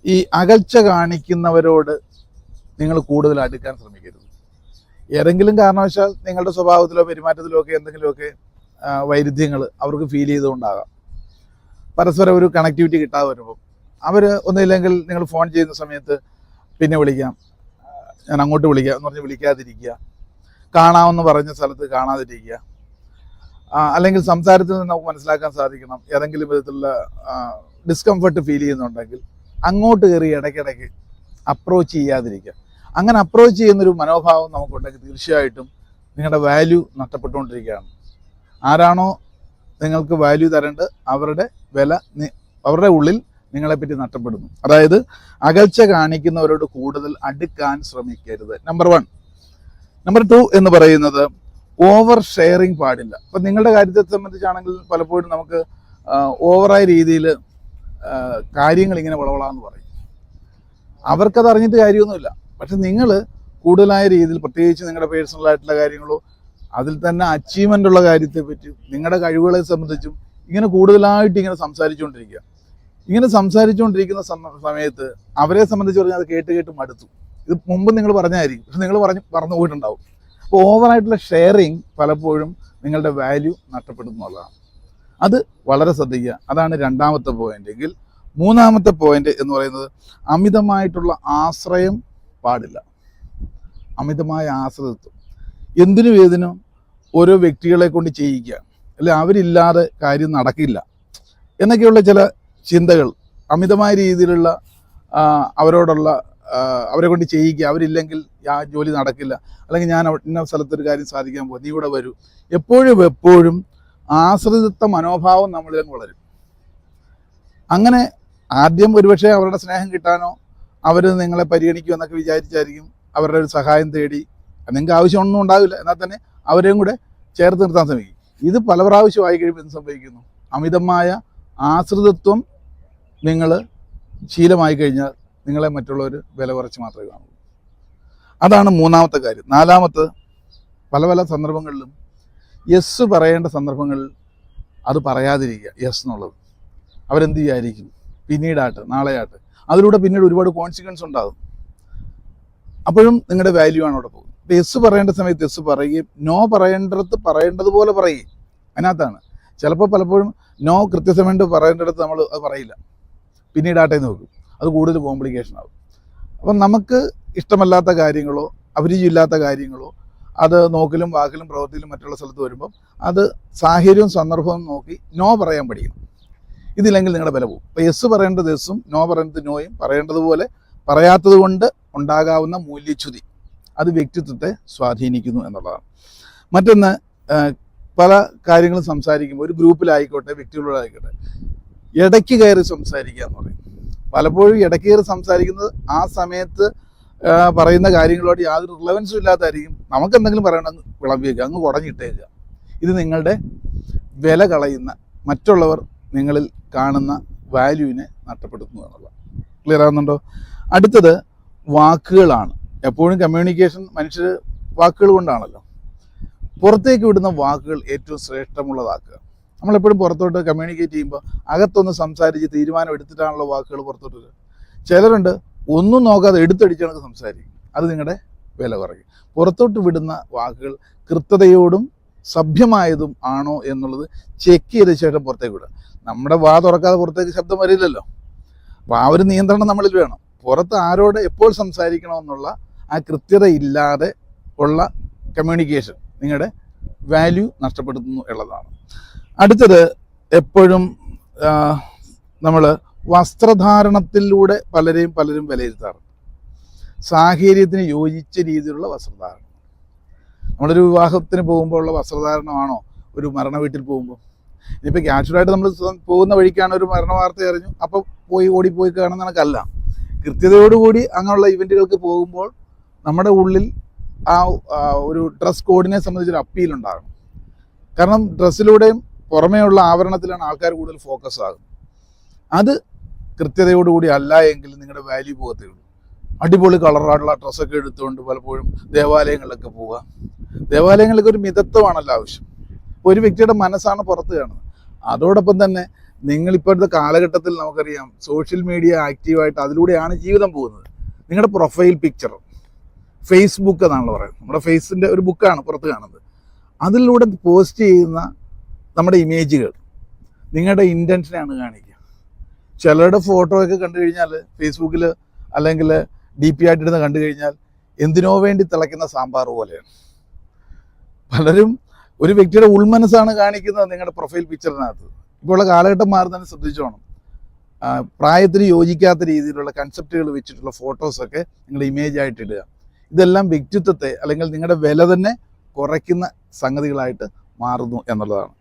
ഈ അകൽച്ച കാണിക്കുന്നവരോട് നിങ്ങൾ കൂടുതൽ അടുക്കാൻ ശ്രമിക്കരുത്. ഏതെങ്കിലും കാരണവശാൽ നിങ്ങളുടെ സ്വഭാവത്തിലോ പെരുമാറ്റത്തിലോ ഒക്കെ എന്തെങ്കിലുമൊക്കെ വൈരുദ്ധ്യങ്ങൾ അവർക്ക് ഫീൽ ചെയ്തുകൊണ്ടാകാം. പരസ്പരം ഒരു കണക്ടിവിറ്റി കിട്ടാതെ വരുമ്പോൾ അവർ ഒന്നുമില്ലെങ്കിൽ നിങ്ങൾ ഫോൺ ചെയ്യുന്ന സമയത്ത് പിന്നെ വിളിക്കാം, ഞാൻ അങ്ങോട്ട് വിളിക്കാം എന്ന് പറഞ്ഞ് വിളിക്കാതിരിക്കുക, കാണാമെന്ന് പറഞ്ഞ സ്ഥലത്ത് കാണാതിരിക്കുക, അല്ലെങ്കിൽ സംസാരത്തിൽ നിന്ന് നമുക്ക് മനസ്സിലാക്കാൻ സാധിക്കണം ഏതെങ്കിലും വിധത്തിലുള്ള ഡിസ്കംഫർട്ട് ഫീൽ ചെയ്യുന്നുണ്ടെങ്കിൽ അങ്ങോട്ട് കയറി ഇടയ്ക്കിടയ്ക്ക് അപ്രോച്ച് ചെയ്യാതിരിക്കുക. അങ്ങനെ അപ്രോച്ച് ചെയ്യുന്നൊരു മനോഭാവം നമുക്കുണ്ടെങ്കിൽ തീർച്ചയായിട്ടും നിങ്ങളുടെ വാല്യൂ നഷ്ടപ്പെട്ടുകൊണ്ടിരിക്കുകയാണ്. ആരാണോ നിങ്ങൾക്ക് വാല്യൂ തരേണ്ടത് അവരുടെ വില അവരുടെ ഉള്ളിൽ നിങ്ങളെപ്പറ്റി നഷ്ടപ്പെടുന്നു. അതായത് അകൽച്ച കാണിക്കുന്നവരോട് കൂടുതൽ അടുക്കാൻ ശ്രമിക്കരുത്. നമ്പർ 1. നമ്പർ 2 എന്ന് പറയുന്നത് ഓവർ ഷെയറിങ് പാടില്ല. അപ്പം നിങ്ങളുടെ കാര്യത്തെ സംബന്ധിച്ചാണെങ്കിൽ പലപ്പോഴും നമുക്ക് ഓവറായ രീതിയിൽ കാര്യങ്ങൾ ഇങ്ങനെ വളവളാന്ന് പറയും. അവർക്കത് അറിഞ്ഞിട്ട് കാര്യമൊന്നുമില്ല. പക്ഷെ നിങ്ങൾ കൂടുതലായ രീതിയിൽ പ്രത്യേകിച്ച് നിങ്ങളുടെ പേഴ്സണലായിട്ടുള്ള കാര്യങ്ങളോ അതിൽ തന്നെ അച്ചീവ്മെൻ്റ് ഉള്ള കാര്യത്തെ പറ്റിയും നിങ്ങളുടെ കഴിവുകളെ സംബന്ധിച്ചും ഇങ്ങനെ കൂടുതലായിട്ട് ഇങ്ങനെ സംസാരിച്ചുകൊണ്ടിരിക്കുക. ഇങ്ങനെ സംസാരിച്ചുകൊണ്ടിരിക്കുന്ന സമയത്ത് അവരെ സംബന്ധിച്ച് പറഞ്ഞാൽ അത് കേട്ട് കേട്ട് മടുത്തു. ഇത് മുമ്പ് നിങ്ങൾ പറഞ്ഞായിരിക്കും, പക്ഷെ നിങ്ങൾ പറഞ്ഞു പോയിട്ടുണ്ടാവും. അപ്പോൾ ഓവറായിട്ടുള്ള ഷെയറിങ് പലപ്പോഴും നിങ്ങളുടെ വാല്യൂ നഷ്ടപ്പെടുന്നതാണ്. അത് വളരെ ശ്രദ്ധിക്കുക. അതാണ് 2ാമത്തെ പോയിന്റ്. എങ്കിൽ 3ാമത്തെ പോയിന്റ് എന്ന് പറയുന്നത് അമിതമായിട്ടുള്ള ആശ്രയം പാടില്ല. അമിതമായ ആശ്രിതത്വം എന്തിനും ഏതിനും ഓരോ വ്യക്തികളെ കൊണ്ട് ചെയ്യിക്കുക, അല്ലെ അവരില്ലാതെ കാര്യം നടക്കില്ല എന്നൊക്കെയുള്ള ചില ചിന്തകൾ, അമിതമായ രീതിയിലുള്ള അവരോടുള്ള അവരെ കൊണ്ട് ചെയ്യിക്കുക, അവരില്ലെങ്കിൽ ആ ജോലി നടക്കില്ല, അല്ലെങ്കിൽ ഞാൻ ഇന്ന സ്ഥലത്തൊരു കാര്യം സാധിക്കാൻ പോകും, നീ ഇവിടെ വരൂ, എപ്പോഴും ആശ്രിതത്വ മനോഭാവം നമ്മളിലേക്ക് വളരും. അങ്ങനെ ആദ്യം ഒരുപക്ഷെ അവരുടെ സ്നേഹം കിട്ടാനോ അവർ നിങ്ങളെ പരിഗണിക്കുമോ എന്നൊക്കെ വിചാരിച്ചായിരിക്കും അവരുടെ ഒരു സഹായം തേടി, നിങ്ങൾക്ക് ആവശ്യമൊന്നും ഉണ്ടാവില്ല, എന്നാൽ തന്നെ അവരെയും കൂടെ ചേർത്ത് നിർത്താൻ ശ്രമിക്കും. ഇത് പല പ്രാവശ്യമായി കഴിയുമ്പോൾ എന്ത് സംഭവിക്കുന്നു? അമിതമായ ആശ്രിതത്വം നിങ്ങൾ ശീലമായി കഴിഞ്ഞാൽ നിങ്ങളെ മറ്റുള്ളവർ വില കുറച്ച് മാത്രമേ കാണൂ. അതാണ് 3ാമത്തെ കാര്യം. 4ാമത്തെ, പല സന്ദർഭങ്ങളിലും യെസ് പറയേണ്ട സന്ദർഭങ്ങളിൽ അത് പറയാതിരിക്കുക. യെസ് എന്നുള്ളത് അവരെന്ത് വിചാരിക്കും, പിന്നീടാട്ട് നാളെയാട്ട്, അതിലൂടെ പിന്നീട് ഒരുപാട് കോൺസിക്വൻസ് ഉണ്ടാകും. അപ്പോഴും നിങ്ങളുടെ വാല്യൂ ആണ് അവിടെ പോകുന്നത്. അപ്പോൾ യെസ് പറയേണ്ട സമയത്ത് യെസ് പറയുകയും നോ പറയേണ്ടത് പറയേണ്ടതുപോലെ പറയുകയും. അതിനകത്താണ് ചിലപ്പോൾ പലപ്പോഴും നോ കൃത്യസമയത്ത് പറയേണ്ടടുത്ത് നമ്മൾ അത് പറയില്ല, പിന്നീടാട്ടെ നോക്കും, അത് കൂടുതൽ കോംപ്ലിക്കേഷൻ ആകും. അപ്പം നമുക്ക് ഇഷ്ടമല്ലാത്ത കാര്യങ്ങളോ അഭിരുചിയില്ലാത്ത കാര്യങ്ങളോ അത് നോക്കിലും വാക്കിലും പ്രവൃത്തിയിലും മറ്റുള്ള സ്ഥലത്ത് വരുമ്പം അത് സാഹചര്യവും സന്ദർഭവും നോക്കി നോ പറയാൻ പഠിക്കണം. ഇതില്ലെങ്കിൽ നിങ്ങളുടെ വില പോകും. അപ്പോൾ യെസ് പറയേണ്ടത് യെസ്സും നോ പറയേണ്ടത് നോയും പറയേണ്ടതുപോലെ പറയാത്തത് കൊണ്ട് ഉണ്ടാകാവുന്ന മൂല്യച്യുതി അത് വ്യക്തിത്വത്തെ സ്വാധീനിക്കുന്നു എന്നുള്ളതാണ്. മറ്റൊന്ന്, പല കാര്യങ്ങളും സംസാരിക്കുമ്പോൾ ഒരു ഗ്രൂപ്പിലായിക്കോട്ടെ വ്യക്തികളോടായിക്കോട്ടെ ഇടയ്ക്ക് കയറി സംസാരിക്കുക എന്ന് പറയും. പലപ്പോഴും ഇടയ്ക്ക് കയറി സംസാരിക്കുന്നത് ആ സമയത്ത് പറയുന്ന കാര്യങ്ങളോട് യാതൊരു റിലവൻസും ഇല്ലാത്തായിരിക്കും. നമുക്ക് എന്തെങ്കിലും പറയണമെന്ന് വിളമ്പിയേക്കുക, അങ്ങ് കുടഞ്ഞിട്ടേക്കുക. ഇത് നിങ്ങളുടെ വില കളയുന്ന, മറ്റുള്ളവർ നിങ്ങളിൽ കാണുന്ന വാല്യൂവിനെ നഷ്ടപ്പെടുത്തുന്നു എന്നുള്ളത്. ക്ലിയർ ആകുന്നുണ്ടോ? അടുത്തത് വാക്കുകളാണ്. എപ്പോഴും കമ്മ്യൂണിക്കേഷൻ മനുഷ്യർ വാക്കുകൾ കൊണ്ടാണല്ലോ. പുറത്തേക്ക് വിടുന്ന വാക്കുകൾ ഏറ്റവും ശ്രേഷ്ഠമുള്ളതാക്കുക. നമ്മളെപ്പോഴും പുറത്തോട്ട് കമ്മ്യൂണിക്കേറ്റ് ചെയ്യുമ്പോൾ അകത്തൊന്ന് സംസാരിച്ച് തീരുമാനം എടുത്തിട്ടാണല്ലോ വാക്കുകൾ പുറത്തോട്ട് വരിക. ചിലരുണ്ട് ഒന്നും നോക്കാതെ എടുത്തടിച്ച് കണക്ക് സംസാരിക്കും. അത് നിങ്ങളുടെ വില കുറയും. പുറത്തോട്ട് വിടുന്ന വാക്കുകൾ കൃത്യതയോടും സഭ്യമായതും ആണോ എന്നുള്ളത് ചെക്ക് ചെയ്ത ശേഷം പുറത്തേക്ക് വിടുക. നമ്മുടെ വാ തുറക്കാതെ പുറത്തേക്ക് ശബ്ദം വരില്ലല്ലോ. അപ്പോൾ ആ ഒരു നിയന്ത്രണം നമ്മളിൽ വേണം. പുറത്ത് ആരോട് എപ്പോൾ സംസാരിക്കണമെന്നുള്ള ആ കൃത്യത ഇല്ലാതെ ഉള്ള കമ്മ്യൂണിക്കേഷൻ നിങ്ങളുടെ വാല്യൂ നഷ്ടപ്പെടുത്തുന്നു എന്നുള്ളതാണ്. അടുത്തത്, എപ്പോഴും നമ്മൾ വസ്ത്രധാരണത്തിലൂടെ പലരും വിലയിരുത്താറുണ്ട്. സാഹചര്യത്തിന് യോജിച്ച രീതിയിലുള്ള വസ്ത്രധാരണം. നമ്മളൊരു വിവാഹത്തിന് പോകുമ്പോൾ ഉള്ള വസ്ത്രധാരണമാണോ ഒരു മരണ വീട്ടിൽ പോകുമ്പോൾ? ഇനിയിപ്പോൾ ക്യാഷ്വലായിട്ട് നമ്മൾ പോകുന്ന വഴിക്കാണ് ഒരു മരണ വാർത്ത അറിഞ്ഞു, അപ്പോൾ ഓടിപ്പോയി കാണുന്ന കണക്കല്ല. കൃത്യതയോടുകൂടി അങ്ങനെയുള്ള ഇവൻറ്റുകൾക്ക് പോകുമ്പോൾ നമ്മുടെ ഉള്ളിൽ ആ ഒരു ഡ്രസ് കോഡിനെ സംബന്ധിച്ചൊരു അപ്പീൽ ഉണ്ടാകണം. കാരണം ഡ്രസ്സിലൂടെയും പുറമേയുള്ള ആവരണത്തിലാണ് ആൾക്കാർ കൂടുതൽ ഫോക്കസ് ആകുന്നത്. അത് കൃത്യതയോടുകൂടി അല്ല എങ്കിൽ നിങ്ങളുടെ വാല്യൂ പോകത്തേ ഉള്ളൂ. അടിപൊളി കളറായിട്ടുള്ള ഡ്രസ്സൊക്കെ എടുത്തുകൊണ്ട് പലപ്പോഴും ദേവാലയങ്ങളിലൊക്കെ പോവുക. ദേവാലയങ്ങൾക്ക് ഒരു മിതത്വമാണല്ലോ ആവശ്യം. ഒരു വ്യക്തിയുടെ മനസ്സാണ് പുറത്ത് കാണുന്നത്. അതോടൊപ്പം തന്നെ നിങ്ങളിപ്പോഴത്തെ കാലഘട്ടത്തിൽ നമുക്കറിയാം സോഷ്യൽ മീഡിയ ആക്റ്റീവായിട്ട് അതിലൂടെയാണ് ജീവിതം പോകുന്നത്. നിങ്ങളുടെ പ്രൊഫൈൽ പിക്ചർ ഫേസ്ബുക്ക് എന്നാണല്ലോ പറയുന്നത്, നമ്മുടെ ഫേസിൻ്റെ ഒരു ബുക്കാണ് പുറത്ത് കാണുന്നത്. അതിലൂടെ പോസ്റ്റ് ചെയ്യുന്ന നമ്മുടെ ഇമേജുകൾ നിങ്ങളുടെ ഇൻറ്റൻഷനാണ് കാണിക്കുക. ചിലരുടെ ഫോട്ടോ ഒക്കെ കണ്ടു കഴിഞ്ഞാൽ ഫേസ്ബുക്കിൽ അല്ലെങ്കിൽ DP ആയിട്ടിരുന്ന് കണ്ടു കഴിഞ്ഞാൽ എന്തിനോ വേണ്ടി തിളയ്ക്കുന്ന സാമ്പാർ പോലെയാണ്. പലരും ഒരു വ്യക്തിയുടെ ഉൾമനസ്സാണ് കാണിക്കുന്നത് നിങ്ങളുടെ പ്രൊഫൈൽ പിക്ചറിനകത്ത്. ഇപ്പോൾ ഉള്ള കാലഘട്ടം മാറുന്നതിന് ശ്രദ്ധിച്ചോണം. പ്രായത്തിന് യോജിക്കാത്ത രീതിയിലുള്ള കൺസെപ്റ്റുകൾ വെച്ചിട്ടുള്ള ഫോട്ടോസൊക്കെ നിങ്ങൾ ഇമേജ് ആയിട്ട് ഇടുക. ഇതെല്ലാം വ്യക്തിത്വത്തെ അല്ലെങ്കിൽ നിങ്ങളുടെ വില തന്നെ കുറയ്ക്കുന്ന സംഗതികളായിട്ട് മാറുന്നു എന്നുള്ളതാണ്.